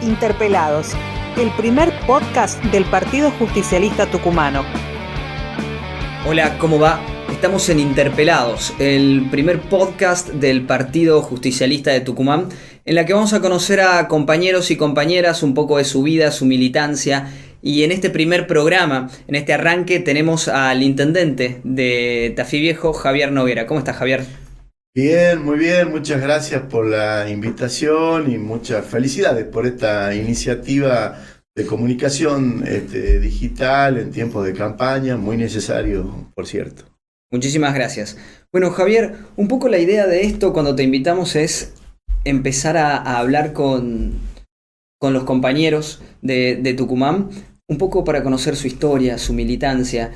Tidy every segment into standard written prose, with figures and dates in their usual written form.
Interpelados, el primer podcast del Partido Justicialista Tucumano. Hola, ¿cómo va? Estamos en Interpelados, el primer podcast del Partido Justicialista de Tucumán, en la que vamos a conocer a compañeros y compañeras, un poco de su vida, su militancia. Y en este primer programa, en este arranque, tenemos al intendente de Tafí Viejo, Javier Noguera. ¿Cómo estás, Javier? Bien, muy bien, muchas gracias por la invitación y muchas felicidades por esta iniciativa de comunicación digital en tiempos de campaña, muy necesario, por cierto. Muchísimas gracias. Bueno, Javier, un poco la idea de esto cuando te invitamos es empezar a hablar con los compañeros de Tucumán, un poco para conocer su historia, su militancia.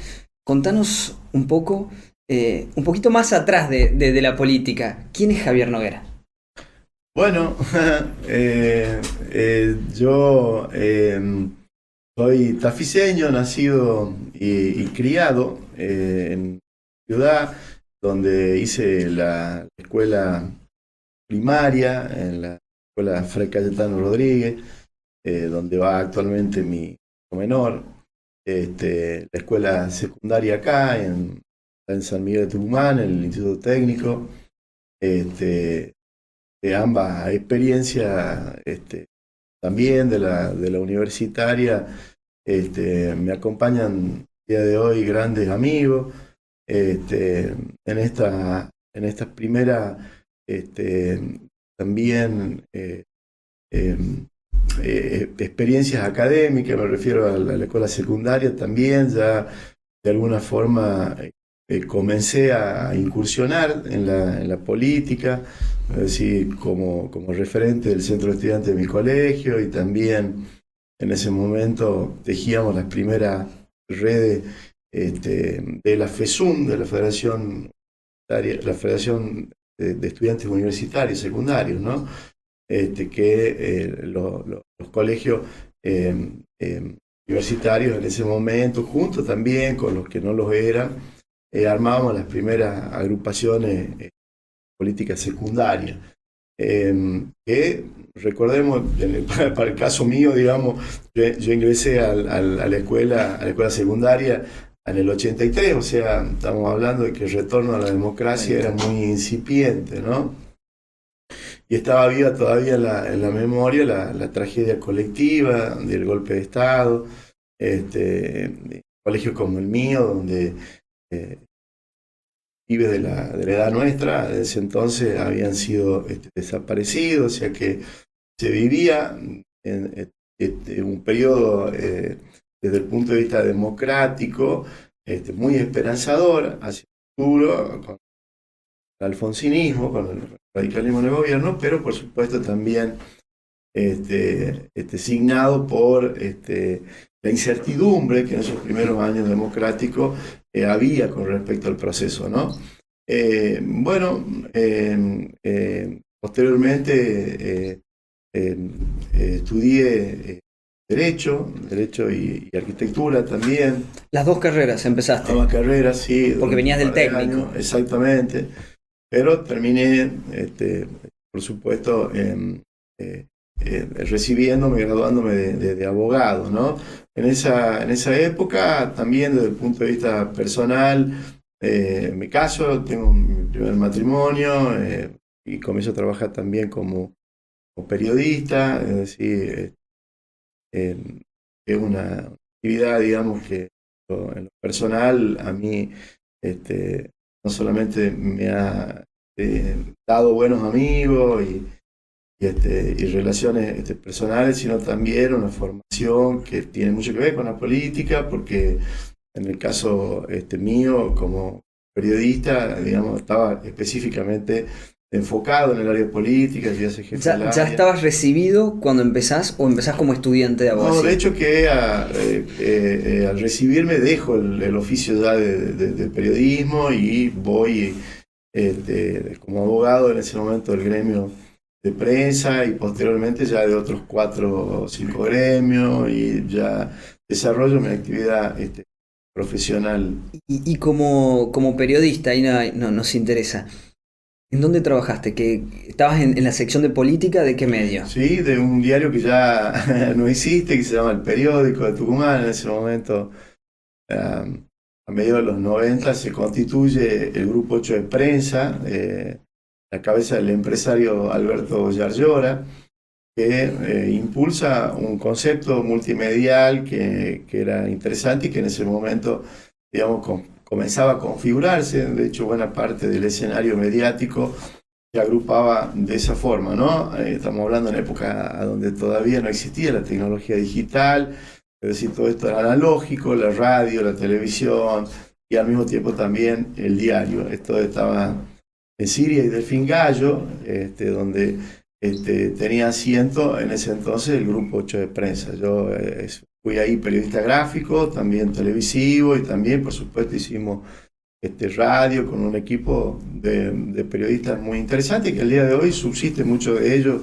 Contanos un poco, un poquito más atrás de la política. ¿Quién es Javier Noguera? Bueno, yo soy tafiseño, nacido y criado en ciudad, donde hice la escuela primaria, en la escuela Fray Cayetano Rodríguez, donde va actualmente mi hijo menor, la escuela secundaria acá, en San Miguel de Tucumán, en el Instituto Técnico, de ambas experiencias, también de la universitaria, me acompañan el día de hoy grandes amigos, en esta primera, también experiencias académicas, me refiero a la escuela secundaria también, ya de alguna forma comencé a incursionar en la política, es decir, como referente del centro de estudiantes de mi colegio, y también en ese momento tejíamos las primeras redes de la FESUM, de la Federación de Estudiantes Universitarios Secundarios, ¿no? Los colegios universitarios en ese momento, junto también con los que no los eran, armábamos las primeras agrupaciones políticas secundarias. Que recordemos, para el caso mío, digamos, yo ingresé a la escuela secundaria en el 83, o sea, estamos hablando de que el retorno a la democracia era muy incipiente, ¿no? Y estaba viva todavía en la memoria la tragedia colectiva del golpe de Estado, colegios como el mío, donde pibes de la edad nuestra, desde entonces habían sido desaparecidos, o sea que se vivía en un periodo, desde el punto de vista democrático, muy esperanzador hacia el futuro, con el alfonsinismo, con el radicalismo en el gobierno, pero por supuesto también signado por la incertidumbre que en esos primeros años democráticos había con respecto al proceso, ¿no? Posteriormente estudié Derecho y Arquitectura también. Las dos carreras empezaste. Ambas carreras, sí. Porque venías del técnico. Años, exactamente. Pero terminé, por supuesto, recibiéndome, graduándome de abogado, ¿no? En esa época, también desde el punto de vista personal, me caso, tengo mi primer matrimonio, y comienzo a trabajar también como periodista, es decir, es una actividad, digamos, que en lo personal a mí no solamente me ha dado buenos amigos y relaciones personales, sino también una formación que tiene mucho que ver con la política, porque en el caso mío, como periodista, digamos, estaba específicamente enfocado en el área política. ¿Ya estabas recibido cuando empezás o empezás como estudiante de abogacía? No, de hecho que al recibirme dejo el oficio ya de periodismo y voy como abogado en ese momento del gremio de prensa y posteriormente ya de otros 4 o 5 gremios, y ya desarrollo mi actividad profesional. Y como periodista, ahí nos interesa, ¿En dónde trabajaste? ¿Que estabas en la sección de política? ¿De qué medio? Sí, de un diario que ya no existe, que se llama El Periódico de Tucumán. En ese momento, a mediados de los 90, se constituye el Grupo 8 de Prensa, la cabeza del empresario Alberto Yarlora, que impulsa un concepto multimedial que era interesante y que en ese momento, digamos, comenzaba a configurarse. De hecho, buena parte del escenario mediático se agrupaba de esa forma, ¿no? Estamos hablando en época donde todavía no existía la tecnología digital, es decir, todo esto era analógico, la radio, la televisión y al mismo tiempo también el diario. Esto estaba en Siria y Delfín Gallo, donde tenía asiento en ese entonces el Grupo 8 de Prensa. Yo fui ahí periodista gráfico, también televisivo y también, por supuesto, hicimos radio con un equipo de periodistas muy interesante que al día de hoy subsiste mucho de ellos.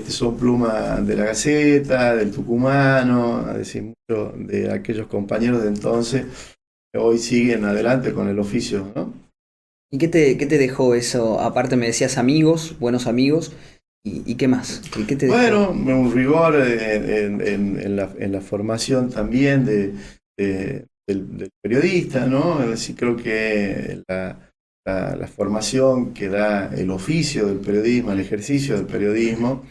Son plumas de La Gaceta, del Tucumano, es decir, muchos de aquellos compañeros de entonces que hoy siguen adelante con el oficio, ¿no? ¿Y qué te dejó eso? Aparte me decías amigos, buenos amigos, ¿y qué más? ¿Y qué te dejó? Bueno, un rigor en la formación también del periodista, ¿no? Es decir, creo que la formación que da el oficio del periodismo, el ejercicio del periodismo,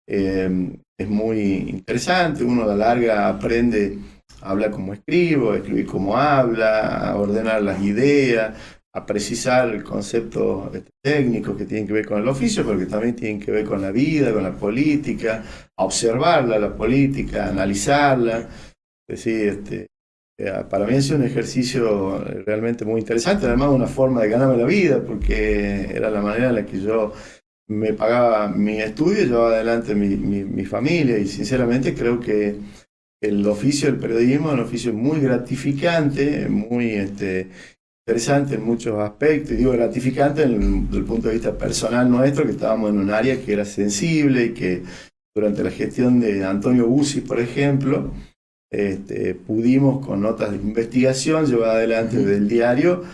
es muy interesante. Uno a la larga aprende a hablar como escribo, a escribir como habla, a ordenar las ideas, a precisar el concepto técnico que tienen que ver con el oficio, pero que también tienen que ver con la vida, con la política, a observarla, la política, a analizarla. Es decir, para mí ha sido un ejercicio realmente muy interesante, además una forma de ganarme la vida, porque era la manera en la que yo me pagaba mi estudio, llevaba adelante mi familia, y sinceramente creo que el oficio del periodismo es un oficio muy gratificante, muy interesante en muchos aspectos, y digo gratificante desde el punto de vista personal nuestro, que estábamos en un área que era sensible y que durante la gestión de Antonio Bussi, por ejemplo, pudimos con notas de investigación llevar adelante del diario,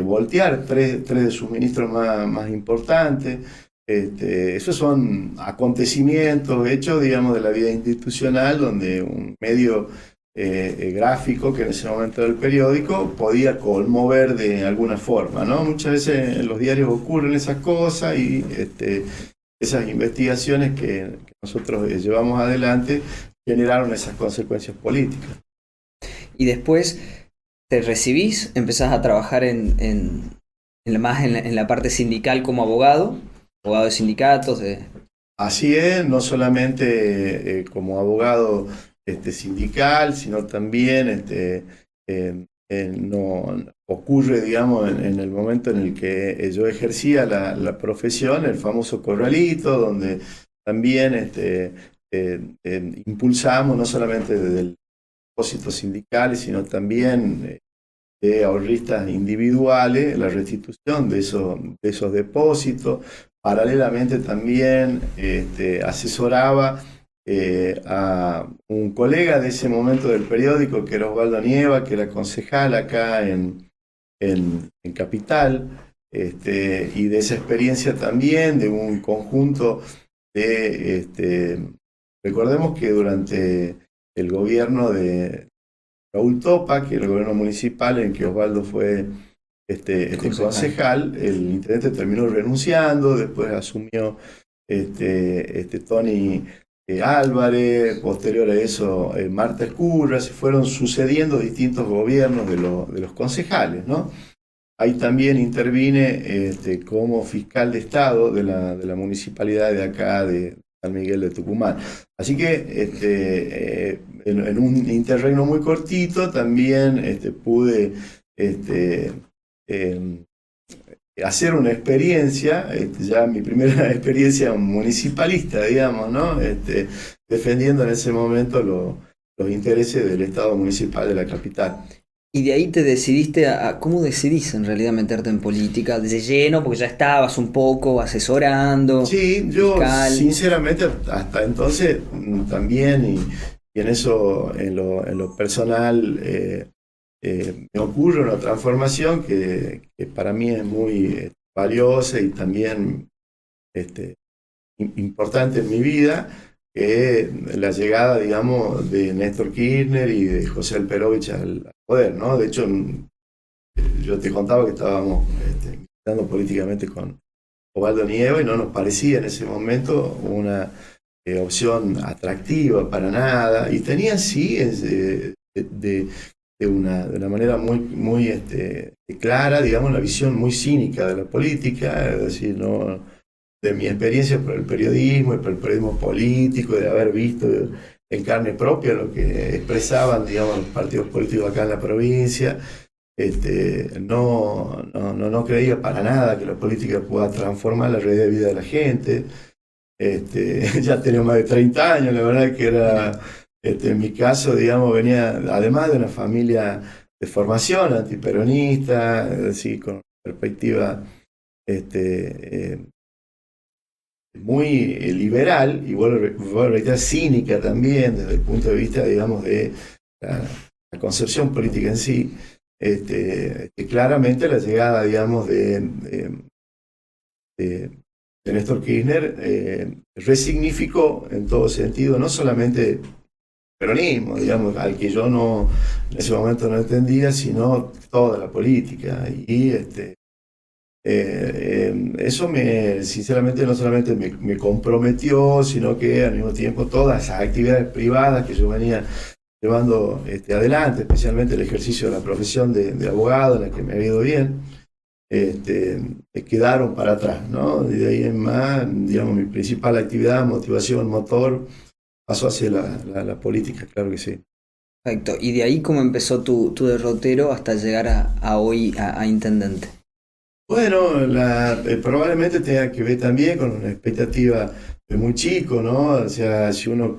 voltear tres de sus ministros más importantes. Esos son acontecimientos, hechos, digamos, de la vida institucional, donde un medio gráfico, que en ese momento era el periódico, podía conmover de alguna forma, ¿no? Muchas veces en los diarios ocurren esas cosas y esas investigaciones que nosotros llevamos adelante generaron esas consecuencias políticas. Y después te recibís, empezás a trabajar más en la parte sindical como abogado de sindicatos. Así es, no solamente como abogado sindical, sino también no ocurre, digamos, en el momento en el que yo ejercía la profesión, el famoso corralito, donde también impulsamos no solamente desde el depósitos sindicales, sino también de ahorristas individuales, la restitución de esos depósitos. Paralelamente también asesoraba a un colega de ese momento del periódico, que era Osvaldo Nieva, que era concejal acá en Capital, y de esa experiencia también, de un conjunto de... recordemos que durante el gobierno de Raúl Topa, que era el gobierno municipal en que Osvaldo fue concejal, el intendente terminó renunciando, después asumió Tony Álvarez, posterior a eso Marta Escurra, se fueron sucediendo distintos gobiernos de los concejales, ¿no? Ahí también intervine como fiscal de Estado de la municipalidad de acá, de San Miguel de Tucumán. Así que en un interregno muy cortito también pude hacer una experiencia, ya mi primera experiencia municipalista, digamos, ¿no? Defendiendo en ese momento los intereses del Estado municipal de la capital. Y de ahí te decidiste ¿cómo decidís en realidad meterte en política de lleno? Porque ya estabas un poco asesorando. Sí, yo fiscal. Sinceramente hasta entonces también, y en eso, en lo personal, me ocurre una transformación que para mí es muy valiosa y también importante en mi vida, que es la llegada, digamos, de Néstor Kirchner y de José Alperovich al poder, ¿no? De hecho, yo te contaba que estábamos militando políticamente con Osvaldo Nieva y no nos parecía en ese momento una opción atractiva para nada, y tenía sí de una manera muy clara, digamos, una visión muy cínica de la política, es decir, no, de mi experiencia por el periodismo y por el periodismo político, de haber visto en carne propia lo que expresaban, digamos, los partidos políticos acá en la provincia. No creía para nada que la política pueda transformar la realidad de vida de la gente. Ya tenía más de 30 años, la verdad que era, en mi caso, digamos, venía además de una familia de formación antiperonista, es decir, con perspectiva muy liberal, y vuelvo a reiterar, cínica también, desde el punto de vista, digamos, de la concepción política en sí. Claramente la llegada, digamos, de Néstor Kirchner resignificó en todo sentido, no solamente peronismo, digamos, al que yo no en ese momento no entendía, sino toda la política. Y eso sinceramente, no solamente me comprometió, sino que al mismo tiempo todas esas actividades privadas que yo venía llevando adelante, especialmente el ejercicio de la profesión de abogado, en la que me había ido bien, quedaron para atrás, ¿no? Y de ahí en más, digamos, mi principal actividad, motivación, motor, pasó hacia la política, claro que sí. Perfecto. ¿Y de ahí cómo empezó tu derrotero hasta llegar a hoy a intendente? Bueno, probablemente tenga que ver también con una expectativa de muy chico, ¿no? O sea, si uno...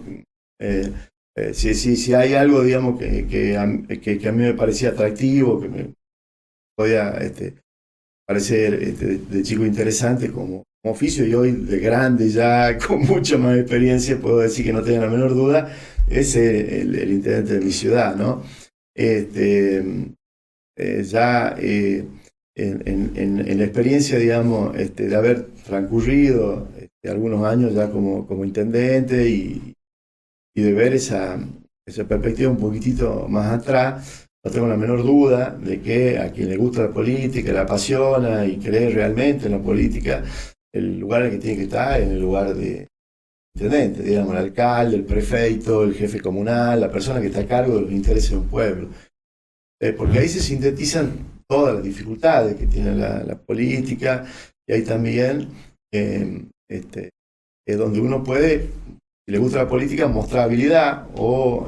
si hay algo, digamos, que a mí me parecía atractivo, que me podía parecer de chico interesante como oficio, y hoy de grande ya con mucha más experiencia puedo decir que no tenga la menor duda, es el intendente de mi ciudad, ¿no? Ya en la experiencia, digamos, de haber transcurrido algunos años ya como intendente y de ver esa perspectiva un poquitito más atrás, no tengo la menor duda de que a quien le gusta la política, la apasiona y cree realmente en la política, el lugar en el que tiene que estar es en el lugar de intendente, digamos, el alcalde, el prefecto, el jefe comunal, la persona que está a cargo de los intereses de un pueblo. Porque ahí se sintetizan todas las dificultades que tiene la política, y ahí también es donde uno puede, si le gusta la política, mostrar habilidad o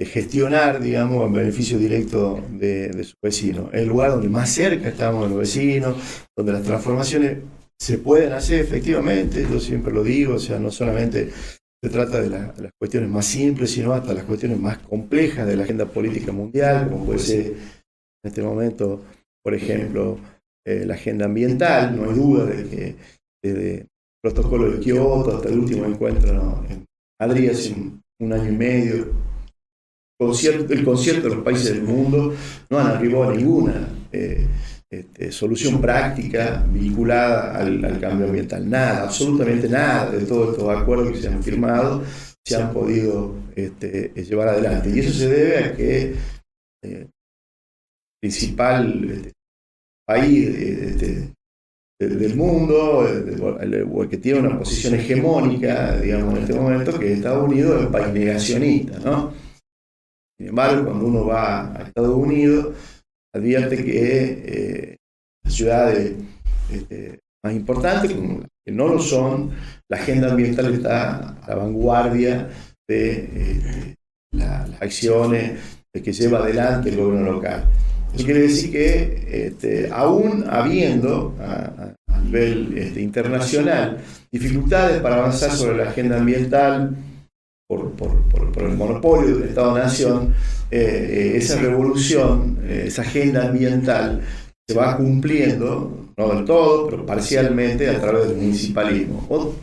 gestionar, digamos, en beneficio directo de su vecino. Es el lugar donde más cerca estamos de los vecinos, donde las transformaciones se pueden hacer efectivamente, yo siempre lo digo, o sea, no solamente se trata de las cuestiones más simples, sino hasta las cuestiones más complejas de la agenda política mundial, como puede ser en este momento, por ejemplo, la agenda ambiental. No hay duda de que desde el protocolo de Kioto hasta el último encuentro en Madrid hace un año y medio, el concierto de los países del mundo no han arribado a ninguna solución práctica vinculada al cambio ambiental. Nada, absolutamente nada de todos estos acuerdos que se han firmado se han podido llevar adelante. Y eso se debe a que el principal país del mundo, o que tiene una posición hegemónica, digamos, en este momento, que es Estados Unidos, es un país negacionista, ¿no? Sin embargo, cuando uno va a Estados Unidos, advierte que las ciudades más importantes, como las que no lo son, la agenda ambiental está a la vanguardia de las acciones que lleva adelante el gobierno local. Eso quiere decir que aún habiendo a nivel internacional dificultades para avanzar sobre la agenda ambiental por el monopolio del Estado-Nación, esa revolución, esa agenda ambiental se va cumpliendo, no del todo, pero parcialmente a través del municipalismo.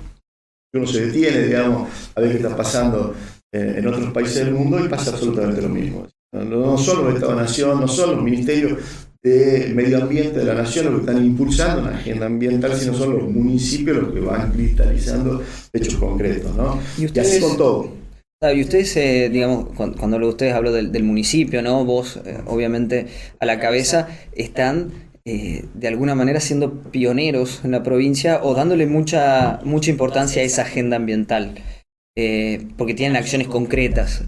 Uno se detiene, digamos, a ver qué está pasando en otros países del mundo y pasa absolutamente lo mismo. No solo el Estado-Nación, no solo los ministerios de medio ambiente de la nación los que están impulsando una agenda ambiental, sino son los municipios los que van cristalizando hechos concretos, ¿no? Y así con todo. Y ustedes, digamos, cuando ustedes hablan del municipio, ¿no? Vos, obviamente, a la cabeza, están de alguna manera siendo pioneros en la provincia o dándole mucha importancia a esa agenda ambiental, porque tienen acciones concretas.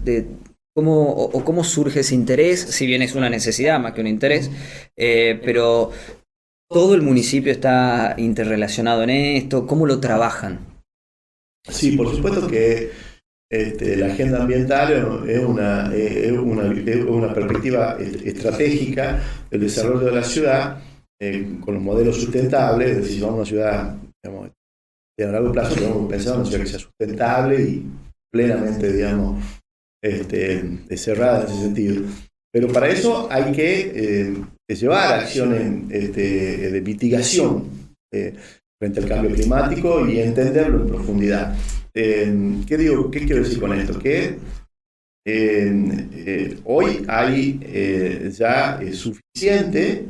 ¿Cómo surge ese interés? Si bien es una necesidad más que un interés, pero todo el municipio está interrelacionado en esto. ¿Cómo lo trabajan? Sí, por supuesto que la agenda ambiental es una perspectiva estratégica del desarrollo de la ciudad con los modelos sustentables. Es decir, si vamos a una ciudad, digamos, de largo plazo, tenemos que pensar en una ciudad que sea sustentable y plenamente, digamos, cerrada en ese sentido. Pero para eso hay que llevar acciones de mitigación frente al cambio climático y entenderlo en profundidad. ¿Qué quiero decir con esto? Que hoy hay ya suficiente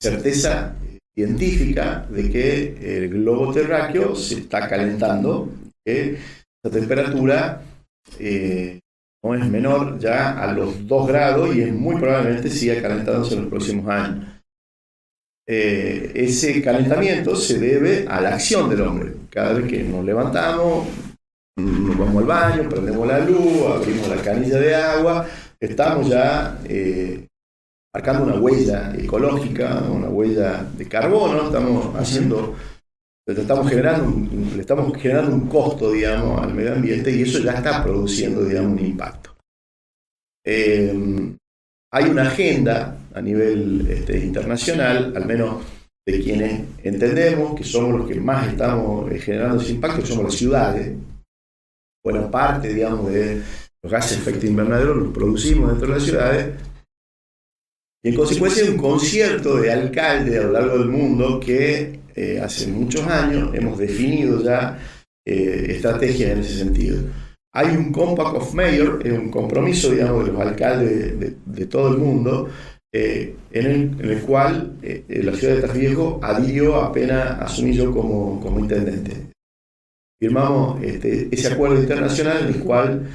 certeza científica de que el globo terráqueo se está calentando, que la temperatura no es menor ya a los 2 grados y es muy probablemente siga calentándose en los próximos años. Ese calentamiento se debe a la acción del hombre. Cada vez que nos levantamos, nos vamos al baño, prendemos la luz, abrimos la canilla de agua, estamos ya marcando una huella ecológica, una huella de carbono, le estamos generando un costo, digamos, al medio ambiente y eso ya está produciendo, digamos, un impacto. Hay una agenda a nivel internacional, al menos de quienes entendemos que somos los que más estamos generando ese impacto, que somos las ciudades. Buena parte, digamos, de los gases de efecto invernadero los producimos dentro de las ciudades. Y en consecuencia hay un concierto de alcaldes a lo largo del mundo que hace muchos años hemos definido ya estrategias en ese sentido. Hay un Compact of Mayors, es un compromiso, digamos, de los alcaldes de todo el mundo, en el cual la ciudad de Trasviejo adhirió apenas asumí yo como intendente. Firmamos ese acuerdo internacional en el cual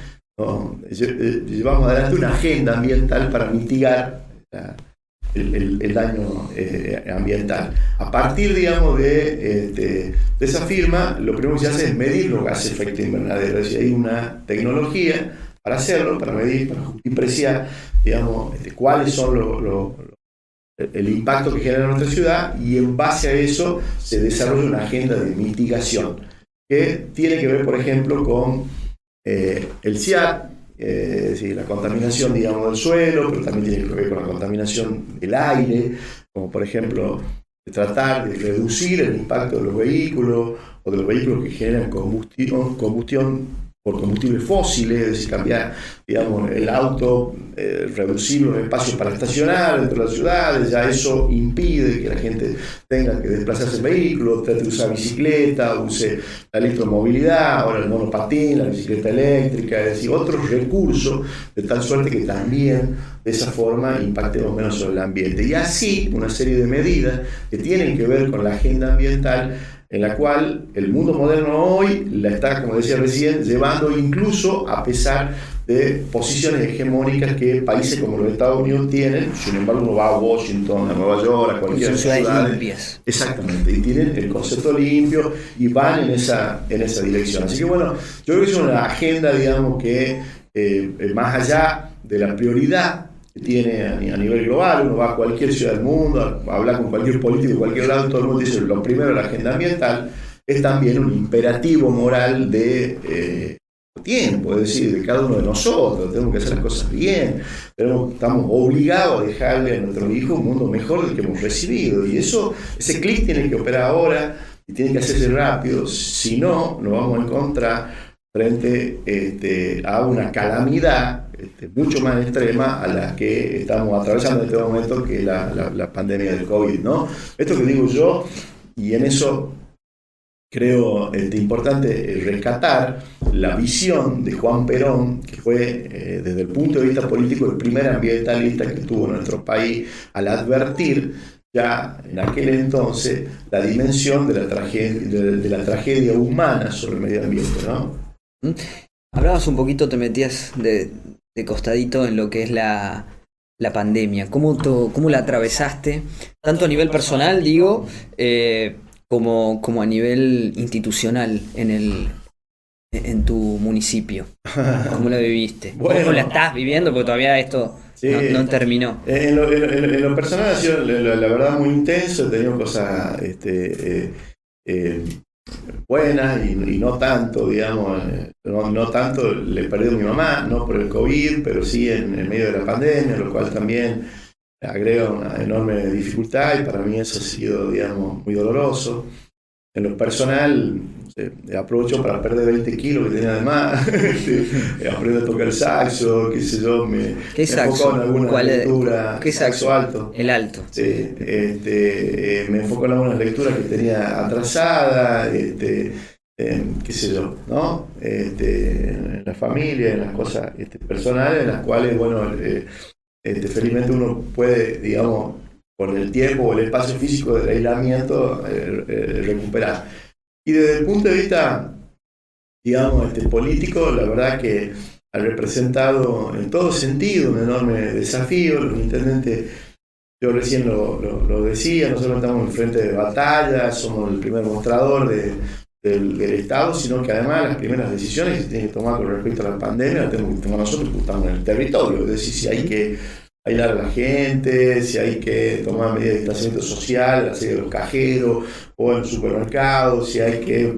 llevamos adelante una agenda ambiental para mitigar el daño ambiental. A partir, digamos, de esa firma, lo primero que se hace es medir los gases de efecto invernadero. Es decir, hay una tecnología para hacerlo, para medir, para apreciar, digamos, cuáles son el impacto que genera nuestra ciudad, y en base a eso se desarrolla una agenda de mitigación que tiene que ver, por ejemplo, con el CIAT, es decir, la contaminación, digamos, del suelo, pero también tiene que ver con la contaminación del aire, como por ejemplo tratar de reducir el impacto de los vehículos o de los vehículos que generan combustión por combustibles fósiles, es decir, cambiar, digamos, el auto, reducir los espacios para estacionar dentro de las ciudades. Ya eso impide que la gente tenga que desplazarse en vehículos, trate de usar bicicleta, use la electromovilidad, ahora el monopatín, la bicicleta eléctrica, es decir, otros recursos, de tal suerte que también de esa forma impactemos menos sobre el ambiente. Y así una serie de medidas que tienen que ver con la agenda ambiental, en la cual el mundo moderno hoy la está, como decía recién, llevando incluso a pesar de posiciones hegemónicas que países como los Estados Unidos tienen. Sin embargo, uno va a Washington, a Nueva York, a cualquier ciudad. Limpias. Exactamente, y tienen el concepto limpio y van en esa dirección. Así que bueno, yo creo que es una agenda, digamos, que más allá de la prioridad que tiene a nivel global, uno va a cualquier ciudad del mundo, a hablar con cualquier político de cualquier lado, todo el mundo dice lo primero, la agenda ambiental, es también un imperativo moral de tiempo, es decir, de cada uno de nosotros. Tenemos que hacer las cosas bien, estamos obligados a dejarle a nuestros hijos un mundo mejor del que hemos recibido, y ese clic tiene que operar ahora y tiene que hacerse rápido, si no, nos vamos a encontrar frente a una calamidad mucho más extrema a la que estamos atravesando en este momento, que es la pandemia del COVID, ¿no? Esto que digo yo, y en eso creo importante rescatar la visión de Juan Perón, que fue desde el punto de vista político el primer ambientalista que tuvo nuestro país, al advertir ya en aquel entonces la dimensión de la tragedia humana sobre el medio ambiente, ¿no? Hablabas un poquito, te metías de costadito en lo que es la pandemia. ¿Cómo la atravesaste? Tanto a nivel personal, digo, como a nivel institucional en tu municipio. ¿Cómo la viviste? Bueno. ¿Cómo la estás viviendo? Porque todavía esto Sí, no terminó. En lo personal ha sido la verdad muy intenso, he tenido cosas buenas y no tanto, digamos, no tanto le he perdido a mi mamá, no por el COVID, pero sí en medio de la pandemia, lo cual también agrega una enorme dificultad y para mí eso ha sido, digamos, muy doloroso. En lo personal, aprovecho para perder 20 kilos que tenía de más, aprendo a tocar el saxo, qué sé yo, ¿Qué saxo? enfoco en alguna lectura. ¿Qué saxo? Alto. El alto. Sí, me enfoco en algunas lecturas que tenía atrasadas, qué sé yo, ¿no? En la familia, en las cosas personales, en las cuales, bueno, felizmente uno puede, digamos, con el tiempo o el espacio físico del aislamiento, recuperar. Y desde el punto de vista, digamos, político, la verdad que ha representado en todo sentido un enorme desafío. Los intendentes, yo recién lo decía, nosotros estamos en frente de batalla, somos el primer mostrador del Estado, sino que además las primeras decisiones que se tienen que tomar con respecto a la pandemia las tenemos que tomar nosotros que estamos en el territorio, es decir, si hay que aislar a la gente, si hay que tomar medidas de distanciamiento social, así de los cajeros o en los supermercados, si hay que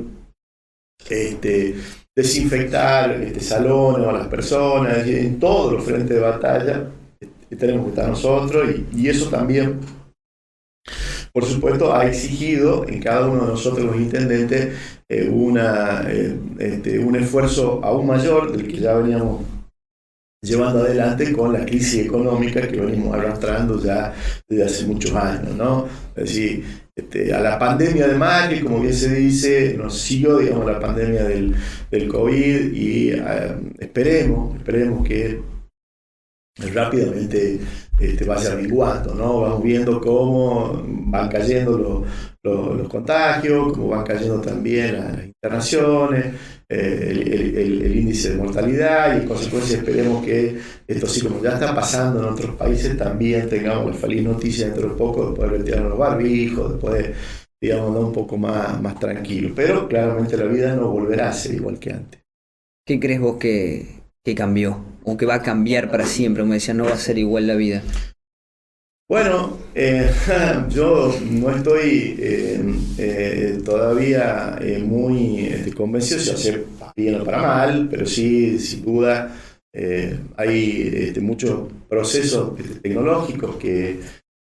desinfectar salones o a las personas, en todos los frentes de batalla tenemos que estar nosotros y eso también, por supuesto, ha exigido en cada uno de nosotros los intendentes un esfuerzo aún mayor del que ya veníamos llevando adelante con la crisis económica que venimos arrastrando ya desde hace muchos años, ¿no? Es decir, a la pandemia de Macri, como bien se dice, nos siguió, digamos, la pandemia del COVID y esperemos que rápidamente vaya menguando, ¿no? Vamos viendo cómo van cayendo los contagios, cómo van cayendo también las internaciones, el índice de mortalidad y en consecuencia esperemos que esto, así como ya está pasando en otros países, también tengamos la feliz noticia dentro de poco de poder retirar los barbijos, de poder, digamos, andar un poco más tranquilo. Pero claramente la vida no volverá a ser igual que antes. ¿Qué crees vos que cambió? ¿O que va a cambiar para siempre? Como decía, no va a ser igual la vida. Bueno, yo no estoy todavía muy convencido si hacer para bien o para mal, pero sí, sin duda, hay muchos procesos tecnológicos que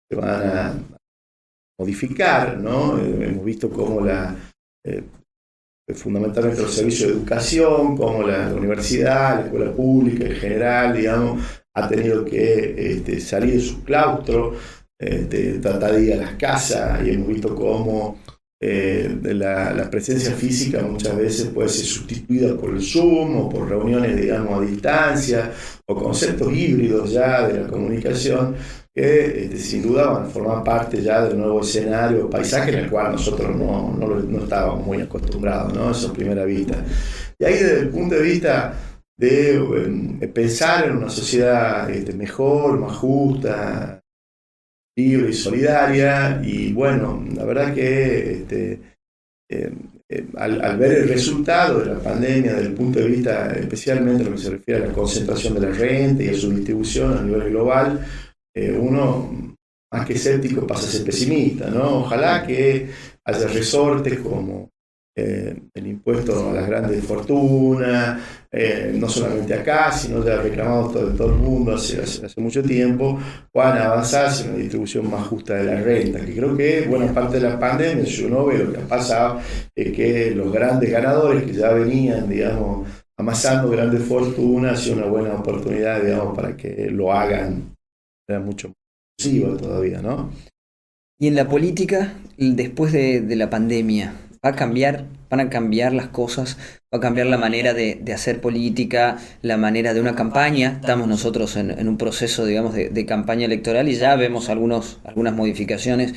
se van a modificar, ¿no? Hemos visto cómo fundamentalmente los servicios de educación, como la universidad, la escuela pública en general, digamos, ha tenido que salir de su claustro, tratar de ir a las casas y hemos visto cómo la presencia física muchas veces puede ser sustituida por el Zoom o por reuniones, digamos, a distancia o conceptos híbridos ya de la comunicación que sin duda van a formar parte ya del nuevo escenario, paisaje en el cual nosotros no estábamos muy acostumbrados, ¿no? Eso a primera vista. Y ahí desde el punto de vista de pensar en una sociedad mejor, más justa, libre y solidaria, y bueno, la verdad que al ver el resultado de la pandemia desde el punto de vista, especialmente lo que se refiere a la concentración de la renta y a su distribución a nivel global, uno más que escéptico pasa a ser pesimista, ¿no? Ojalá que haya resortes como el impuesto a las grandes fortunas, no solamente acá, sino ya reclamados de todo el mundo hace mucho tiempo, puedan avanzar hacia una distribución más justa de la renta, que creo que buena parte de la pandemia, si uno ve lo que ha pasado, es que los grandes ganadores que ya venían, digamos, amasando grandes fortunas, ha sido una buena oportunidad, digamos, para que lo hagan mucho más exclusivo todavía, ¿no? Y en la política, después de la pandemia, van a cambiar las cosas, va a cambiar la manera de hacer política, la manera de una campaña. Estamos nosotros en un proceso, digamos, de campaña electoral y ya vemos algunas modificaciones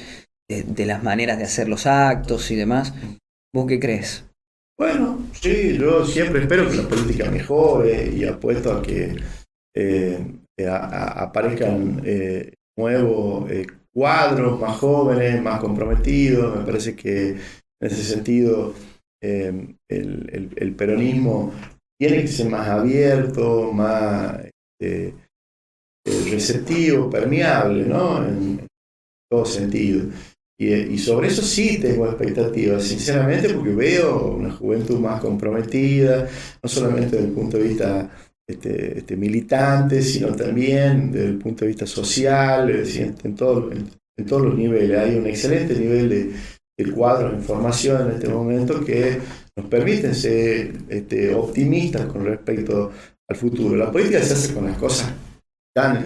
de las maneras de hacer los actos y demás. ¿Vos qué crees? Bueno, sí, yo siempre espero que la política mejore y apuesto a que aparezcan nuevos cuadros más jóvenes, más comprometidos. Me parece que en ese sentido el peronismo tiene que ser más abierto, más receptivo, permeable, ¿no? En todo sentido. Y sobre eso sí tengo expectativas, sinceramente, porque veo una juventud más comprometida, no solamente desde el punto de vista militante, sino también desde el punto de vista social, es decir, en todos los niveles. Hay un excelente nivel de cuadros de información en este momento que nos permiten ser optimistas con respecto al futuro. La política se hace con las cosas están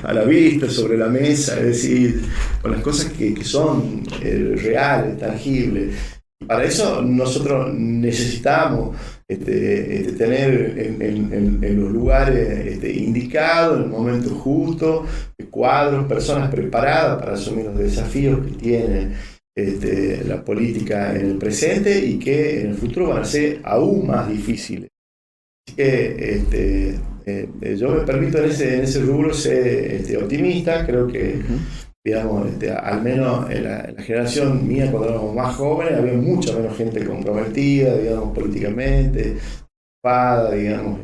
a la vista, sobre la mesa, es decir, con las cosas que son reales, tangibles. Para eso nosotros necesitamos tener en los lugares indicados, en el momento justo, cuadros, personas preparadas para asumir los desafíos que tiene la política en el presente y que en el futuro van a ser aún más difíciles. Así que yo me permito en ese rubro ser optimista. Creo que, digamos, al menos en la generación mía, cuando éramos más jóvenes, había mucha menos gente comprometida, digamos, políticamente, ocupada, digamos,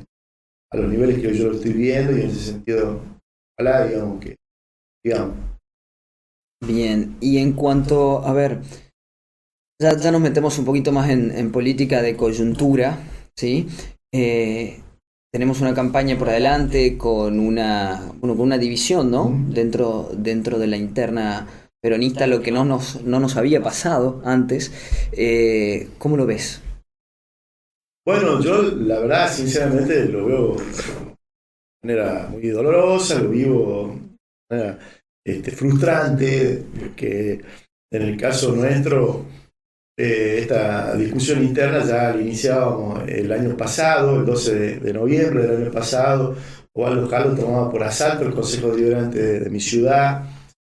a los niveles que yo lo estoy viendo, y en ese sentido, ojalá, digamos. Bien, y en cuanto, a ver, ya nos metemos un poquito más en política de coyuntura, ¿sí? Tenemos una campaña por adelante con una división, ¿no? Dentro de la interna peronista, lo que no nos había pasado antes. ¿Cómo lo ves? Bueno, yo la verdad, sinceramente, lo veo de manera muy dolorosa, lo vivo de manera frustrante, que en el caso nuestro, esta discusión interna ya la iniciábamos el año pasado, el 12 de noviembre del año pasado. Osvaldo Calvo tomaba por asalto el Consejo Deliberante de mi ciudad,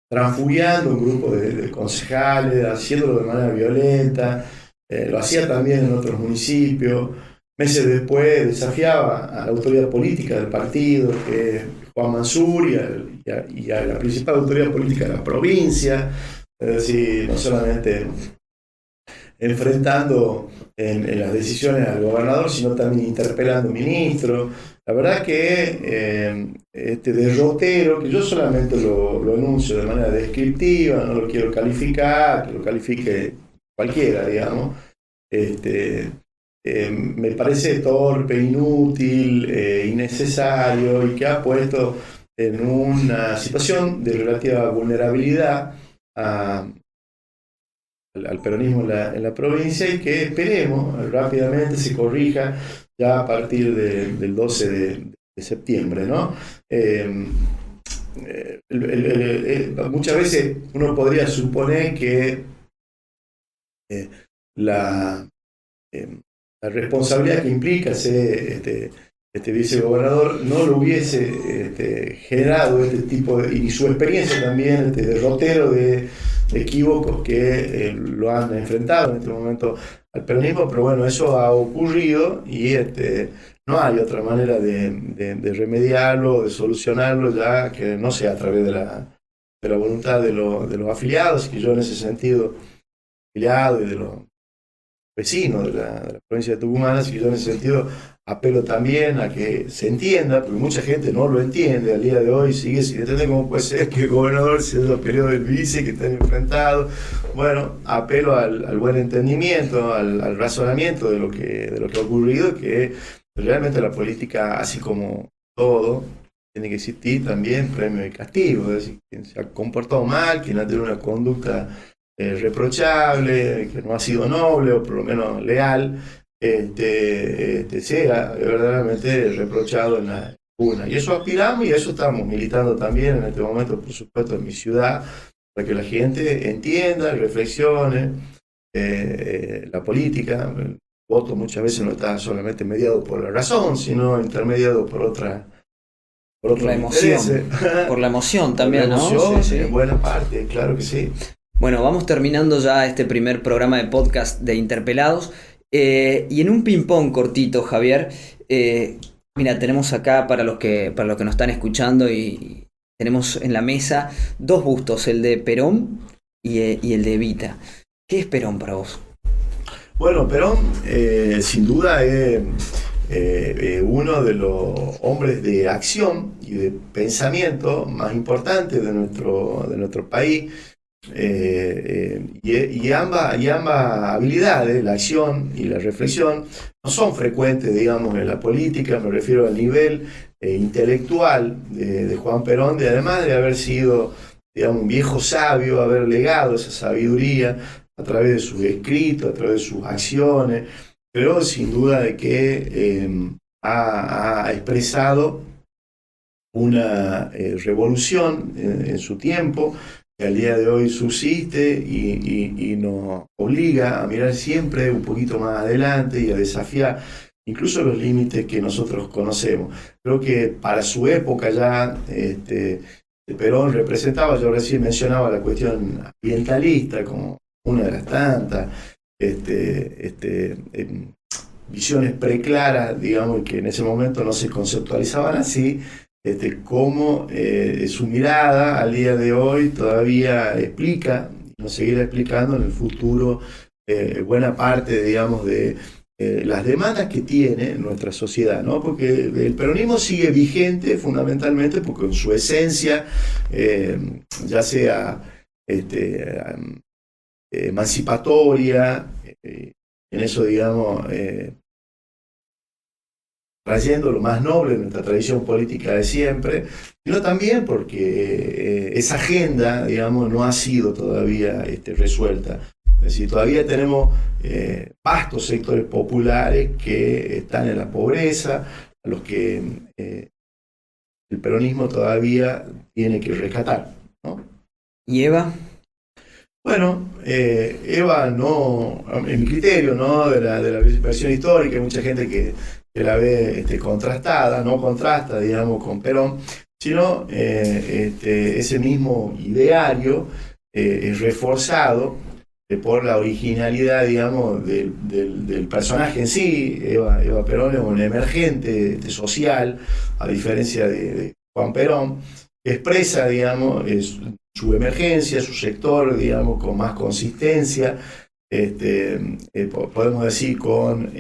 transfugiando un grupo de concejales, haciéndolo de manera violenta. Lo hacía también en otros municipios. Meses después desafiaba a la autoridad política del partido, que es Juan Mansur, y a la principal autoridad política de la provincia. Es decir, no solamente enfrentando en las decisiones al gobernador, sino también interpelando ministros. La verdad que este derrotero, que yo solamente lo enuncio de manera descriptiva, no lo quiero calificar, que lo califique cualquiera, digamos, me parece torpe, inútil, innecesario, y que ha puesto en una situación de relativa vulnerabilidad al peronismo en la provincia, y que esperemos rápidamente se corrija ya a partir del 12 de septiembre, ¿no? Muchas veces uno podría suponer que la responsabilidad que implica ser vicegobernador no lo hubiese generado este tipo y su experiencia también, derrotero de equívocos que lo han enfrentado en este momento al peronismo. Pero bueno, eso ha ocurrido y no hay otra manera de remediarlo, de solucionarlo, ya que no sea a través de la voluntad de los afiliados, que yo en ese sentido, afiliado, y de los vecinos de la provincia de Tucumán, así que yo en ese sentido apelo también a que se entienda, porque mucha gente no lo entiende al día de hoy, sigue sin entender cómo puede ser que el gobernador sea el periodo del vice, que estén enfrentados. Bueno, apelo al buen entendimiento, al razonamiento de lo que ha ocurrido, que realmente la política, así como todo, tiene que existir también premio y castigo. Es decir, quien se ha comportado mal, quien ha tenido una conducta reprochable, que no ha sido noble o por lo menos leal, sea verdaderamente reprochado en la tribuna. Y eso aspiramos, y a eso estamos militando también en este momento, por supuesto, en mi ciudad, para que la gente entienda, reflexione, la política. El voto muchas veces no está solamente mediado por la razón, sino intermediado por otros la emoción, por la emoción también, por la emoción, ¿no? Sí. en buena parte, claro que sí. Bueno, vamos terminando ya este primer programa de podcast de Interpelados. Y en un ping-pong cortito, Javier, mira, tenemos acá para los que nos están escuchando y tenemos en la mesa dos bustos, el de Perón y el de Evita. ¿Qué es Perón para vos? Bueno, Perón sin duda es uno de los hombres de acción y de pensamiento más importantes de nuestro país. Y ambas habilidades, la acción y la reflexión, no son frecuentes, digamos, en la política. Me refiero al nivel intelectual de Juan Perón, además de haber sido, digamos, un viejo sabio, haber legado esa sabiduría a través de sus escritos, a través de sus acciones, pero sin duda de que ha expresado una revolución en su tiempo, que al día de hoy subsiste y nos obliga a mirar siempre un poquito más adelante y a desafiar incluso los límites que nosotros conocemos. Creo que para su época ya Perón representaba, yo recién mencionaba la cuestión ambientalista como una de las tantas visiones preclaras, digamos, que en ese momento no se conceptualizaban así, cómo su mirada al día de hoy todavía explica, y nos seguirá explicando en el futuro, buena parte, digamos, de las demandas que tiene nuestra sociedad, ¿no? Porque el peronismo sigue vigente fundamentalmente porque en su esencia, ya sea emancipatoria, en eso, digamos, trayendo lo más noble de nuestra tradición política de siempre, sino también porque esa agenda, digamos, no ha sido todavía resuelta. Es decir, todavía tenemos vastos sectores populares que están en la pobreza, a los que el peronismo todavía tiene que rescatar, ¿no? ¿Y Eva? Bueno, Eva no, en mi criterio, ¿no? de la versión histórica, hay mucha gente que la ve contrastada, no contrasta, digamos, con Perón, sino ese mismo ideario es reforzado por la originalidad, digamos, del personaje en sí. Eva Perón es un emergente social, a diferencia de Juan Perón, que expresa, digamos, su emergencia, su sector, digamos, con más consistencia, podemos decir con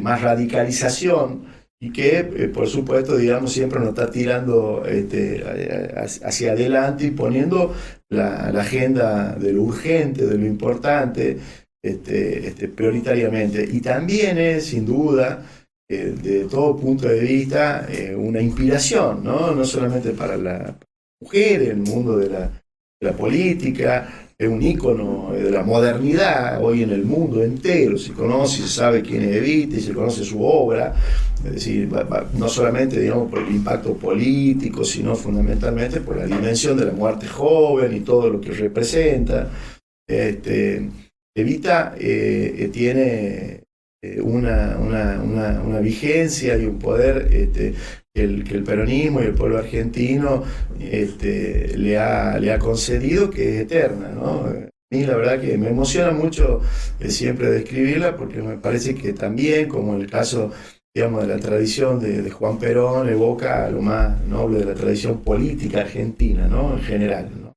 más radicalización, y que, por supuesto, digamos, siempre nos está tirando hacia adelante y poniendo la agenda de lo urgente, de lo importante, prioritariamente. Y también es, sin duda, de todo punto de vista, una inspiración, ¿no? No solamente para la mujer, en el mundo de la política, es un ícono de la modernidad hoy en el mundo entero. Se conoce, se sabe quién es Evita y se conoce su obra, es decir, no solamente, digamos, por el impacto político, sino fundamentalmente por la dimensión de la muerte joven y todo lo que representa. Evita tiene una vigencia y un poder que el peronismo y el pueblo argentino le ha concedido, que es eterna, ¿no? A mí la verdad que me emociona mucho siempre describirla, porque me parece que también, como en el caso, digamos, de la tradición de Juan Perón, evoca lo más noble de la tradición política argentina, ¿no? En general, ¿no?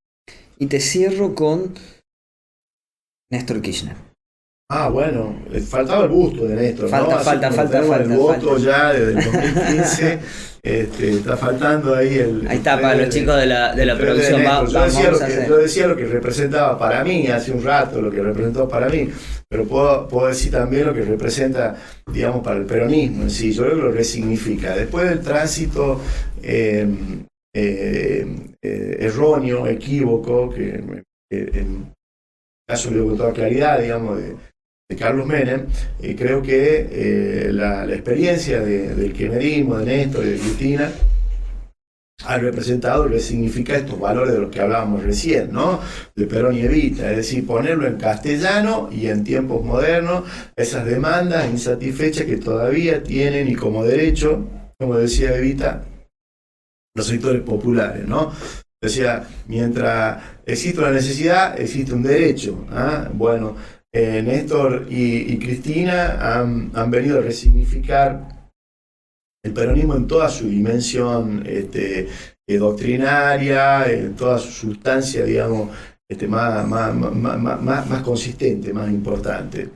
Y te cierro con Néstor Kirchner. Ah, bueno, faltaba el busto de Néstor, falta, ¿no? Falta. El voto ya desde el 2015, está faltando ahí el... Ahí está, para los chicos de la producción. Yo decía lo que representaba para mí hace un rato, lo que representó para mí, pero puedo decir también lo que representa, digamos, para el peronismo en sí. Yo creo que lo resignifica. Después del tránsito erróneo, equívoco, que en caso le digo con toda claridad, digamos, de Carlos Menem, creo que la experiencia del kirchnerismo, de Néstor y de Cristina, ha representado lo que significa estos valores de los que hablábamos recién, ¿no? De Perón y Evita, es decir, ponerlo en castellano y en tiempos modernos, esas demandas insatisfechas que todavía tienen y como derecho, como decía Evita, los sectores populares, ¿no? Decía, mientras existe una necesidad, existe un derecho. Bueno, Néstor y Cristina han venido a resignificar el peronismo en toda su dimensión doctrinaria, en toda su sustancia, digamos, más consistente, más importante.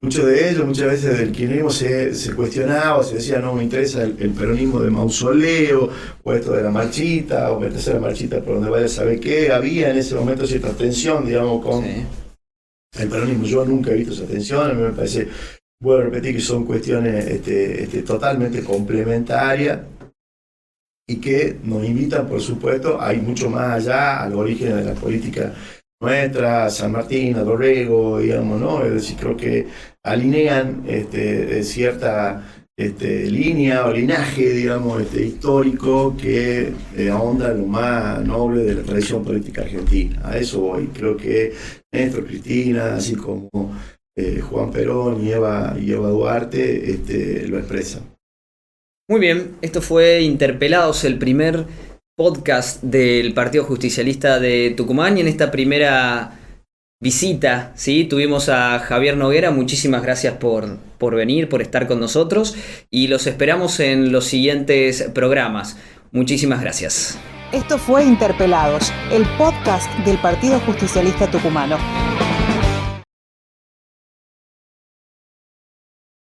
Muchos de ellos, muchas veces del kirchnerismo se cuestionaba, se decía, no me interesa el peronismo de mausoleo, o esto de la marchita, o meterse la marchita por donde vaya a saber qué. Había en ese momento cierta tensión, digamos, con el peronismo. Yo nunca he visto esa tensión, a mí me parece, vuelvo a repetir, que son cuestiones totalmente complementarias y que nos invitan, por supuesto, a ir mucho más allá, al origen de la política nuestra, San Martín, a Dorrego, digamos, ¿no? Es decir, creo que alinean cierta línea o linaje, digamos, histórico que ahonda lo más noble de la tradición política argentina. A eso voy. Creo que Néstor, Cristina, así como Juan Perón y Eva Duarte lo expresan. Muy bien, esto fue Interpelados, el primer podcast del Partido Justicialista de Tucumán, y en esta primera visita, ¿sí? Tuvimos a Javier Noguera. Muchísimas gracias por venir, por estar con nosotros, y los esperamos en los siguientes programas. Muchísimas gracias. Esto fue Interpelados, el podcast del Partido Justicialista Tucumano.